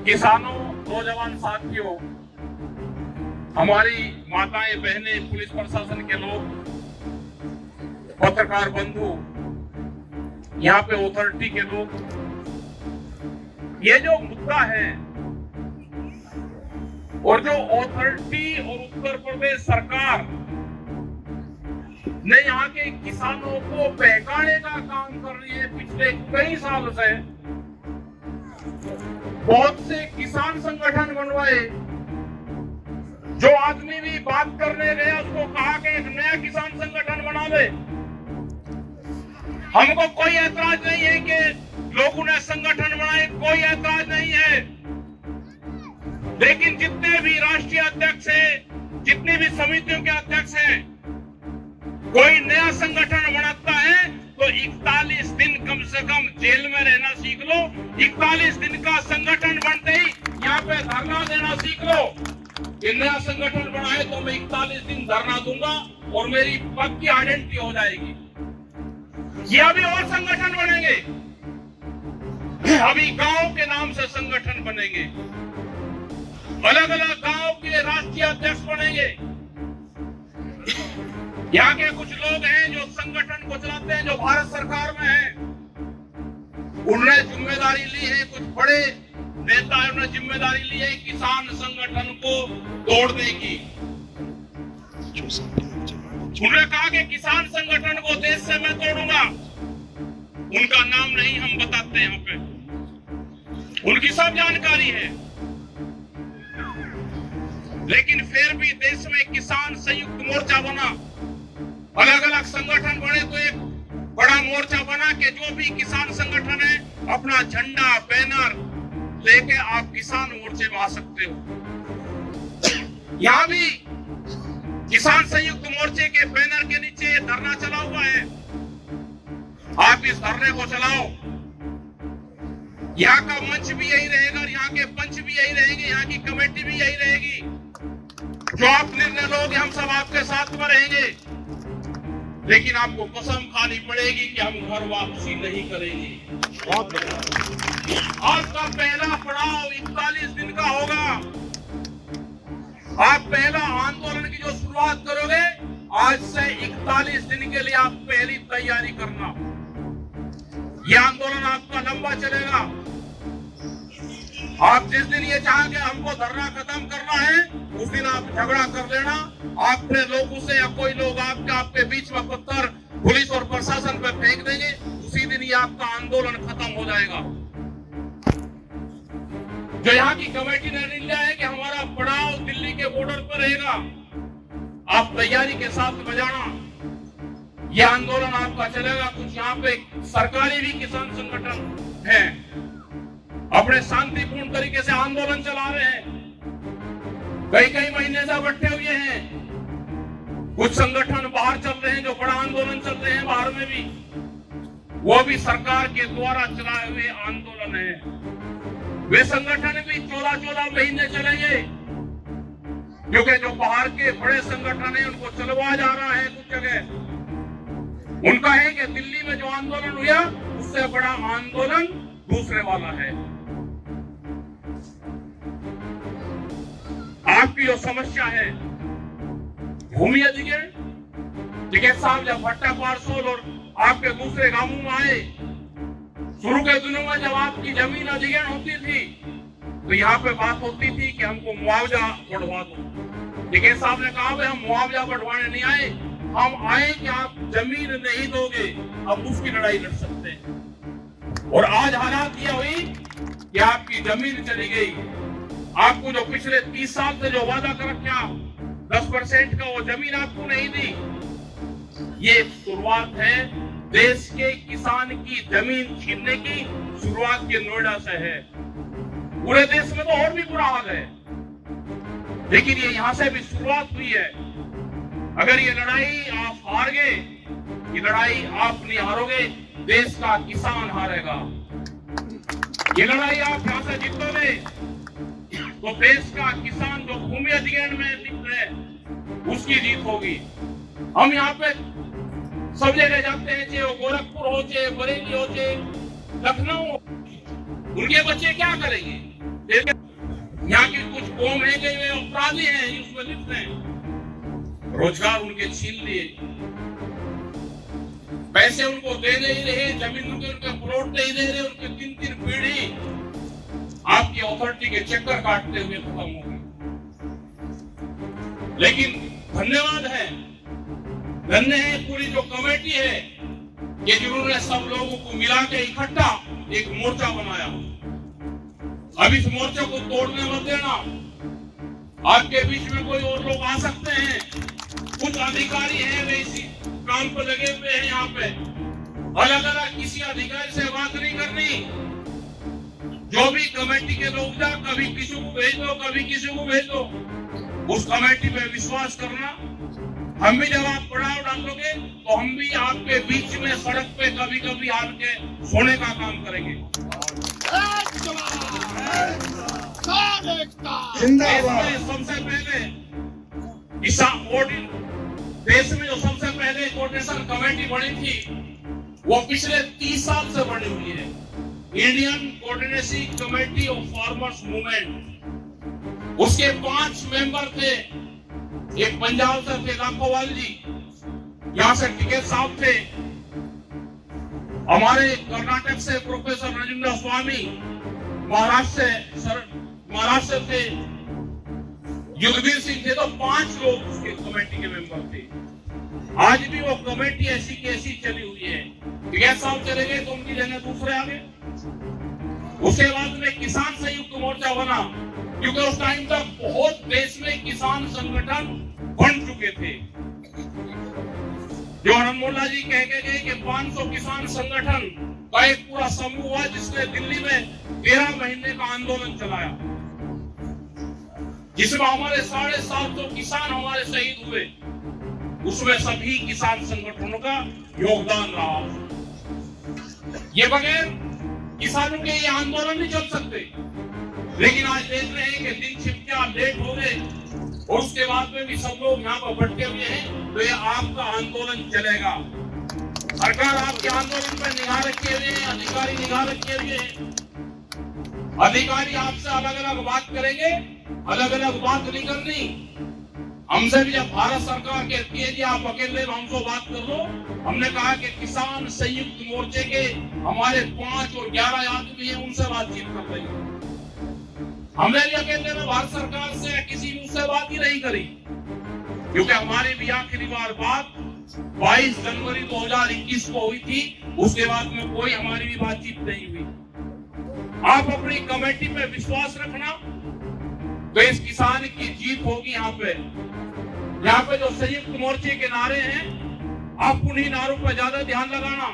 किसानों, नौजवान साथियों, हमारी माताएं, बहनें, पुलिस प्रशासन के लोग, पत्रकार बंधु, यहाँ पे अथॉरिटी के लोग, ये जो मुद्दा है और जो अथॉरिटी और उत्तर प्रदेश सरकार ने यहाँ के किसानों को बहकाने का काम कर रही है पिछले कई साल से। बहुत से किसान संगठन बनवाए। जो आदमी भी बात करने गया उसको कहा कि एक नया किसान संगठन बना दे। हमको कोई ऐतराज नहीं है कि लोगों ने संगठन बनाए, कोई ऐतराज नहीं है। लेकिन जितने भी राष्ट्रीय अध्यक्ष हैं, जितनी भी समितियों के अध्यक्ष हैं, कोई नया संगठन बनाता है तो 41 दिन कम से कम जेल में रहना सीख लो। 41 दिन का संगठन बनते ही यहाँ पे धरना देना सीख लो। ये नया संगठन बनाए तो मैं 41 दिन धरना दूंगा और मेरी पक्की आइडेंटिटी हो जाएगी। ये अभी और संगठन बनेंगे, अभी गांव के नाम से संगठन बनेंगे, अलग अलग गांव के राष्ट्रीय अध्यक्ष बनेंगे। यहाँ के कुछ लोग हैं जो संगठन को चलाते हैं, जो भारत सरकार में हैं, उन्होंने जिम्मेदारी ली है। कुछ बड़े नेताओं ने जिम्मेदारी ली है किसान संगठन को तोड़ने की। उन्होंने कहा कि किसान संगठन को देश से मैं तोड़ूंगा। उनका नाम नहीं हम बताते यहाँ पे, उनकी सब जानकारी है। लेकिन फिर भी देश में किसान संयुक्त मोर्चा बना, अलग अलग संगठन बने तो एक बड़ा मोर्चा बना कि जो भी किसान संगठन है अपना झंडा, बैनर लेके आप किसान मोर्चे में आ सकते हो। यहाँ भी किसान संयुक्त मोर्चे के बैनर के नीचे ये धरना चला हुआ है। आप इस धरने को चलाओ। यहाँ का मंच भी यही रहेगा, यहाँ के पंच भी यही रहेंगे, यहाँ की कमेटी भी यही रहेगी। जो आप निर्णय लोगे हम सब आपके साथ में रहेंगे। लेकिन आपको कसम खानी पड़ेगी कि हम घर वापसी नहीं करेंगे। आज का पहला पड़ाव 41 दिन का होगा। आप पहला आंदोलन की जो शुरुआत करोगे, आज से 41 दिन के लिए आप पहली तैयारी करना। यह आंदोलन आपका लंबा चलेगा। आप जिस दिन ये चाहेंगे हमको धरना खत्म करना है, उस दिन आप झगड़ा कर लेना। अपने लोगों से या कोई लोग आपके बीच में पत्थर पुलिस और प्रशासन पे फेंक देंगे, उसी दिन ये आपका आंदोलन खत्म हो जाएगा। जो यहाँ की कमेटी ने निर्णय है कि हमारा पड़ाव दिल्ली के बॉर्डर पर रहेगा, आप तैयारी के साथ बजाना। यह आंदोलन आपका चलेगा। कुछ यहाँ पे सरकारी भी किसान संगठन है, अपने शांतिपूर्ण तरीके से आंदोलन चला रहे हैं। कई महीने से बैठे हुए हैं। कुछ संगठन बाहर चल रहे हैं, जो बड़ा आंदोलन चल रहे हैं बाहर में भी, वो भी सरकार के द्वारा चलाए हुए आंदोलन है। वे संगठन भी 14-14 महीने चलेंगे, क्योंकि जो बाहर के बड़े संगठन है उनको चलवा जा रहा है कुछ जगह। उनका है कि दिल्ली में जो आंदोलन हुआ उससे बड़ा आंदोलन दूसरे वाला है। आपकी जो समस्या है भूमि अधिग्रहण, टिकैत साहब जब भट्टा पार्सल और आपके दूसरे गांवों में आए, शुरू के दिनों में जब आपकी जमीन अधिग्रहण होती थी तो यहाँ पे बात होती थी कि हमको मुआवजा बढ़वा दो। टिकैत साहब ने कहा भाई हम मुआवजा बढ़वाने नहीं आए, हम आए कि आप जमीन नहीं दोगे, अब उसकी लड़ाई लड़ सकते हैं। और आज हालात ये हुई कि आपकी जमीन चली गई। आपको जो पिछले 30 साल से जो वादा कर रखा 10% का, वो जमीन आपको नहीं दी। ये शुरुआत है देश के किसान की जमीन छीनने की। शुरुआत के नोएडा से है। पूरे देश में तो और भी बुरा हाल है, लेकिन ये यहां से भी शुरुआत हुई है। अगर ये लड़ाई आप हार गए, ये लड़ाई आप नहीं हारोगे, देश का किसान हारेगा। ये लड़ाई आप यहां से जीतोगे तो देश का किसान जो भूमि अधिग्रहण में लिप्त है उसकी जीत होगी। हम यहाँ पे सब जगह जाते हैं, चाहे वो गोरखपुर हो, चाहे बरेली हो, चाहे लखनऊ हो, उनके बच्चे क्या करेंगे? यहाँ की कुछ कौम है कि वे अपराधी हैं, उसमें लिखते हैं। रोजगार उनके छीन लिए, पैसे उनको दे नहीं रहे, जमीन उनके प्लॉट नहीं दे रहे, उनके 3-3 पीढ़ी आपकी अथॉरिटी के चक्कर काटते हुए खत्म हो गए। लेकिन धन्यवाद है, धन्य है पूरी जो कमेटी है कि जिन्होंने सब लोगों को मिला के इकट्ठा एक मोर्चा बनाया। अब इस मोर्चे को तोड़ने मत देना। आपके बीच में कोई और लोग आ सकते हैं, कुछ अधिकारी हैं वे इसी काम पर लगे हुए हैं। यहाँ पे अलग अलग किसी अधिकारी से बात नहीं करनी। जो भी कमेटी के लोग जा, कभी किसी को भेज दो, कभी किसी को भेज दो, उस कमेटी पे विश्वास करना। हम भी जब आप पड़ाव डालोगे तो हम भी आपके बीच में सड़क पे कभी कभी आपके सोने का काम करेंगे। सबसे पहले देश में जो सबसे पहले कोऑर्डिनेशन कमेटी बनी थी वो पिछले 30 साल से बनी हुई है, Indian coordination committee of farmers movement. उसके 5 मेंबर थे। एक पंजाब से थे लाखोवाल जी, यहाँ से टिकैत साहब थे, हमारे कर्नाटक से प्रोफेसर राजेंद्र स्वामी, महाराष्ट्र थे युद्धवीर सिंह थे। तो 5 लोग उसके कमेटी के मेंबर थे। आज भी वो कमेटी ऐसी की ऐसी चली हुई है। टिकैत साहब चले गए तो उनकी जगह दूसरे आ गए। उसके बाद में किसान संयुक्त मोर्चा बना, क्योंकि उस टाइम तक बहुत देश में किसान संगठन बन चुके थे। जो आनंद मोल्ला जी कह के गए कि 500 किसान संगठन का एक पूरा समूह हुआ जिसने दिल्ली में 13 महीने का आंदोलन चलाया, जिसमें हमारे 750 किसान हमारे शहीद हुए। उसमें सभी किसान संगठनों का योगदान रहा। ये बगैर किसानों के ये आंदोलन नहीं चल सकते। लेकिन आज देख रहे हैं कि दिन छिपके लेट हो गए और उसके बाद में भी सब लोग यहाँ पर भटके हुए हैं। तो ये आपका आंदोलन चलेगा। सरकार आपके आंदोलन पर निगाह रखे हुए हैं, अधिकारी निगाह रखे हुए हैं। अधिकारी आपसे अलग अलग बात करेंगे, अलग अलग बात नहीं करनी। हमसे भी जब भारत सरकार कहती है कि आप अकेले हमसे बात कर लो, हमने कहा कि किसान संयुक्त मोर्चे के हमारे 5 और 11 आदमी हैं, उनसे बातचीत कर रही है। हमने भी अकेले में भारत सरकार से किसी से बात ही नहीं करी, क्योंकि हमारी भी आखिरी बार बात 22 जनवरी 2021 को हुई थी। उसके बाद में कोई हमारी भी बातचीत नहीं हुई। आप अपनी कमेटी पे विश्वास रखना, तो इस किसान की जीत होगी। यहाँ पे जो संयुक्त मोर्चे के नारे हैं, आप उन्हीं नारों पर ज्यादा ध्यान लगाना।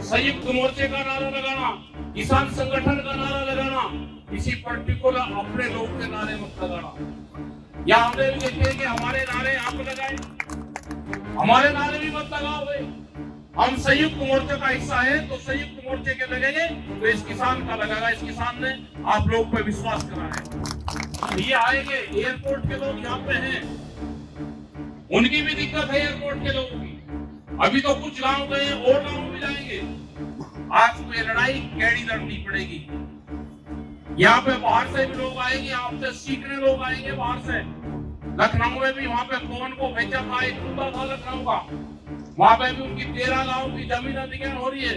संयुक्त मोर्चे का नारा लगाना, किसान संगठन का नारा लगाना, किसी पर्टिकुलर अपने लोग के नारे मत लगाना। या हमने भी देखे कि हमारे नारे आप लगाए, हमारे नारे भी मत लगाओ। हम संयुक्त मोर्चे का हिस्सा है तो संयुक्त मोर्चे के लगेंगे, तो इस किसान का लगेगा। इस किसान ने आप लोग पे विश्वास करा है। ये आएंगे, एयरपोर्ट के लोग यहाँ पे हैं, उनकी भी दिक्कत है एयरपोर्ट के लोगों की। अभी तो कुछ गांव गए, और गांव में जाएंगे। आपको ये लड़ाई कैडी लड़नी पड़ेगी। यहाँ पे बाहर से भी लोग आएंगे, आपसे सीखने लोग आएंगे बाहर से। लखनऊ में भी वहाँ पे पवन को भेजा था, एक मुद्दा था लखनऊ का, वहाँ पे भी उनकी 13 गांव की जमीन अधिग्रहण हो रही है।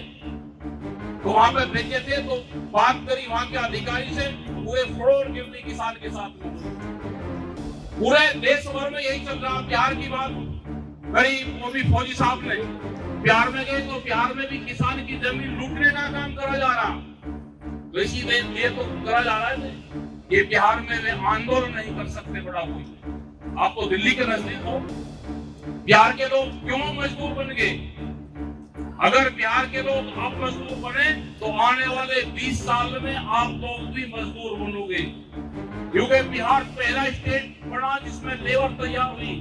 तो वहाँ पे भेजे थे, तो बात करी वहाँ के अधिकारी से, पूरे फ्लोर गिरनी किसान के साथ में। पूरे देश भर में यही चल रहा। बिहार की बात करी, वो भी फौजी साहब ने बिहार में गए, तो बिहार में भी किसान की जमीन लूटने का काम करा जा रहा। तो इसीलिए तो करा जा रहा है कि बिहार में वे आंदोलन नहीं कर सकते। बड़ा कोई आपको दिल्ली के नजदीक हो, बिहार के लोग क्यों मजबूर बन गए? अगर बिहार के लोग आप मजदूर बने तो आने वाले 20 साल में आप लोग भी मजदूर बनोगे, क्योंकि बिहार पहला स्टेट बना जिसमें लेबर तैयार हुई।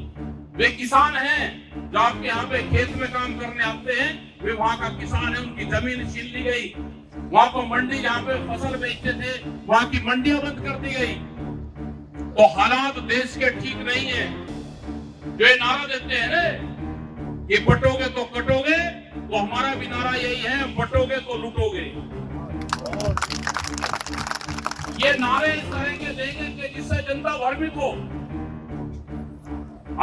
वे किसान हैं जो आपके यहाँ पे खेत में काम करने आते हैं, वे वहाँ का किसान है। उनकी जमीन छीन ली गई, वहाँ पर मंडी जहाँ पे फसल बेचते थे वहाँ की मंडियां बंद कर दी गई। तो हालात देश के ठीक नहीं है। जो नारा देते हैं ना कि बटोगे तो कटोगे, तो हमारा भी नारा यही है, बटोगे तो लूटोगे। ये नारे इस तरह के देंगे कि जिससे जनता भ्रमित हो,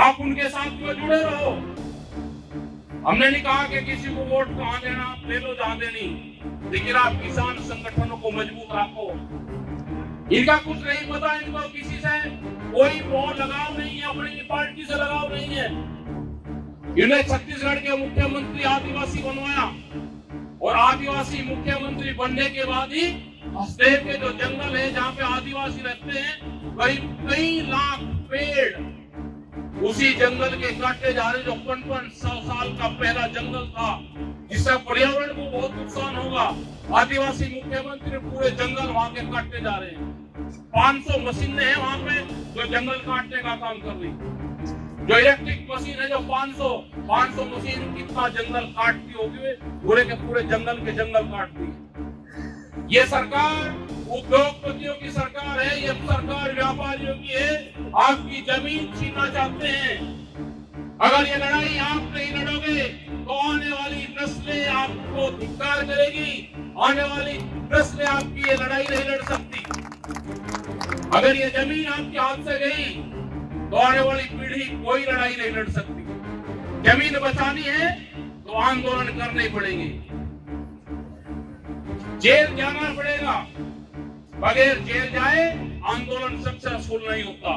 आप उनके साथ में जुड़े रहो। हमने नहीं कहा कि किसी को वोट कहां देना, ले लो जहां देनी, लेकिन आप किसान संगठनों को मजबूत रखो। इनका कुछ नहीं पता, इनको किसी से कोई मोह लगाव नहीं है, अपनी पार्टी से लगाव नहीं है। इन्हें छत्तीसगढ़ के मुख्यमंत्री आदिवासी बनवाया और आदिवासी मुख्यमंत्री बनने के बाद ही हसदेव के जो जंगल है जहाँ पे आदिवासी रहते हैं, करीब कई लाख पेड़ उसी जंगल के काटे जा रहे, जो 55 साल का पहला जंगल था, जिससे पर्यावरण को बहुत नुकसान होगा। आदिवासी मुख्यमंत्री पूरे जंगल वहां के काटते जा रहे हैं। 500 मशीनें हैं वहां पे जो जंगल काटने का काम कर रही, जो इलेक्ट्रिक मशीन है, जो 500 मशीन कितना जंगल काटती होगी, पूरे के पूरे जंगल के जंगल काटती है। ये सरकार उद्योगपतियों की सरकार है, ये सरकार व्यापारियों की है। आपकी जमीन छीनना चाहते हैं। अगर ये लड़ाई आप नहीं लड़ोगे तो आने वाली नस्लें आपको धिक्कार करेगी। आने वाली नस्लें आपकी ये लड़ाई नहीं लड़ सकती। अगर ये जमीन आपके हाथ से गई तो आने वाली पीढ़ी कोई लड़ाई नहीं लड़ सकती। जमीन बचानी है तो आंदोलन करने पड़ेंगे, जेल जाना पड़ेगा। बगैर जेल जाए आंदोलन सक्सेसफुल नहीं होता।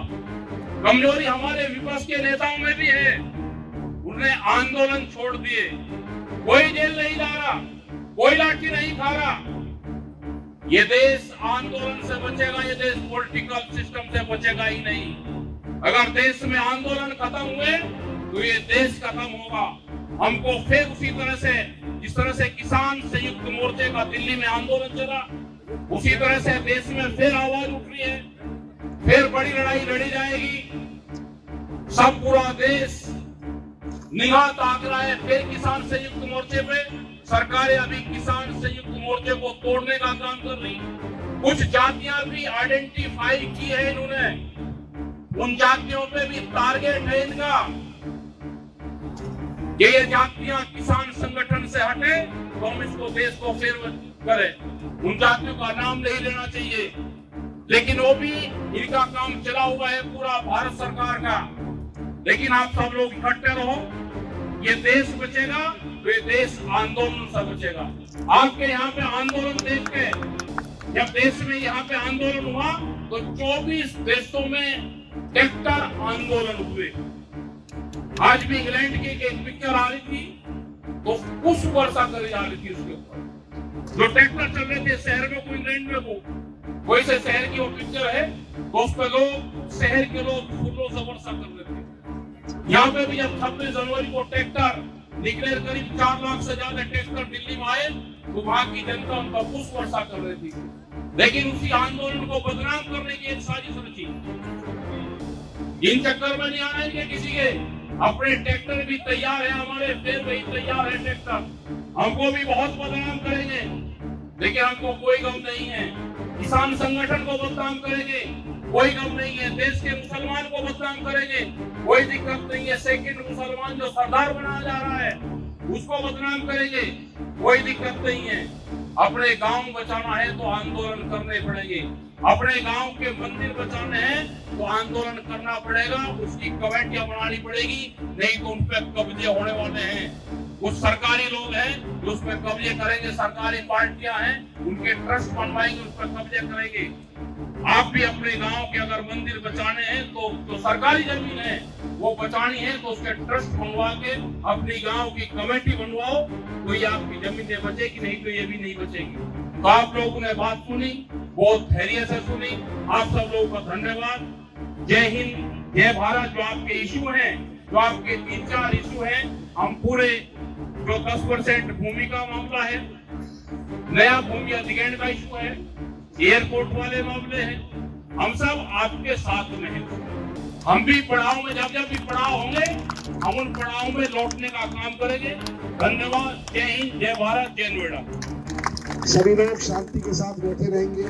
कमजोरी हमारे विपक्ष के नेताओं में भी है, उन्होंने आंदोलन छोड़ दिए। कोई जेल नहीं जा रहा, कोई लाठी नहीं खा रहा। ये देश आंदोलन से बचेगा, ये देश पॉलिटिकल सिस्टम से बचेगा ही नहीं। अगर देश में आंदोलन खत्म हुए तो ये देश खत्म होगा। हमको फिर उसी तरह से, जिस तरह से किसान संयुक्त मोर्चे का दिल्ली में आंदोलन चला, उसी तरह से देश में फिर आवाज उठ रही है, फिर बड़ी लड़ाई लड़ी जाएगी। सब पूरा देश निगाह ताक रहा है फिर किसान संयुक्त मोर्चे पे। सरकारें अभी किसान संयुक्त मोर्चे को तोड़ने का काम कर रही। कुछ जातियां भी आइडेंटिफाई की है इन्होंने, उन जातियों पे भी टारगेट है इनका कि ये जातियां किसान संगठन से हटे तो हम इसको देश को फिर करें। उन जातियों का नाम नहीं लेना चाहिए, लेकिन वो भी इनका काम चला हुआ है पूरा भारत सरकार का। लेकिन आप सब लोग इकट्ठे रहो, ये देश बचेगा तो ये देश आंदोलन से बचेगा। आपके यहाँ पे आंदोलन देख के, जब देश में यहाँ पे आंदोलन हुआ तो 24 देशों में ट्रैक्टर आंदोलन हुए। आज भी इंग्लैंड की एक पिक्चर आ रही थी तो पुष्प वर्षा करी जा रही थी उसके ऊपर, जो ट्रैक्टर चल रहे थे शहर में को, इंग्लैंड में को, वैसे शहर की वो पिक्चर है तो उस पर लोग, शहर के लोग फूलों से वर्षा कर रहे थे। यहाँ पे भी जब 26 जनवरी को ट्रैक्टर निकले, करीब 4 लाख से ज्यादा ट्रैक्टर दिल्ली में आए तो वहां की जनता उनका पुष्प वर्षा कर रही थी। लेकिन उसी आंदोलन को बदनाम करने की एक साजिश रची। इन चक्कर में नहीं आना है किसी के, अपने ट्रैक्टर भी तैयार है हमारे, फिर वही तैयार है ट्रैक्टर, हमको भी बहुत बदनाम करेंगे, लेकिन हमको कोई गम नहीं है। किसान संगठन को बदनाम करेंगे, कोई गम नहीं है। देश के मुसलमान को बदनाम करेंगे, कोई दिक्कत नहीं है। सेकंड मुसलमान जो सरदार बनाया जा रहा है उसको बदनाम करेंगे, कोई दिक्कत नहीं है। अपने गांव बचाना है तो आंदोलन करने पड़ेंगे, अपने गांव के मंदिर बचाने हैं तो आंदोलन करना पड़ेगा, उसकी कमेटियां बनानी पड़ेगी, नहीं तो उन पर कब्जे होने वाले हैं। कुछ सरकारी लोग हैं जो उस पर कब्जे करेंगे, सरकारी पार्टियां हैं उनके ट्रस्ट बनवाएंगे, उस पर कब्जे करेंगे। आप भी अपने गांव के अगर मंदिर बचाने हैं तो सरकारी जमीन है वो बचानी है तो उसके ट्रस्ट बनवा के अपनी गांव की कमेटी बनवाओ, तो ये आपकी जमीनें बचेगी, नहीं तो ये भी नहीं बचेगी। तो आप लोगों ने बात सुनी, बहुत धैर्य से सुनी, आप सब लोगों का धन्यवाद। जय हिंद, जय भारत। जो आपके इशू हैं, जो आपके 3-4 इशू हैं, हम पूरे जो 10% भूमि का मामला है, नया भूमि अधिग्रहण का इशू है, एयरपोर्ट वाले मामले हैं, हम सब आपके साथ में हैं। हम भी पड़ाव में, जब भी पड़ाव होंगे हम उन पड़ाव में लौटने का काम करेंगे। धन्यवाद। जय हिंद, जय भारत, जय नोएडा। सभी लोग शांति के साथ बैठे रहेंगे।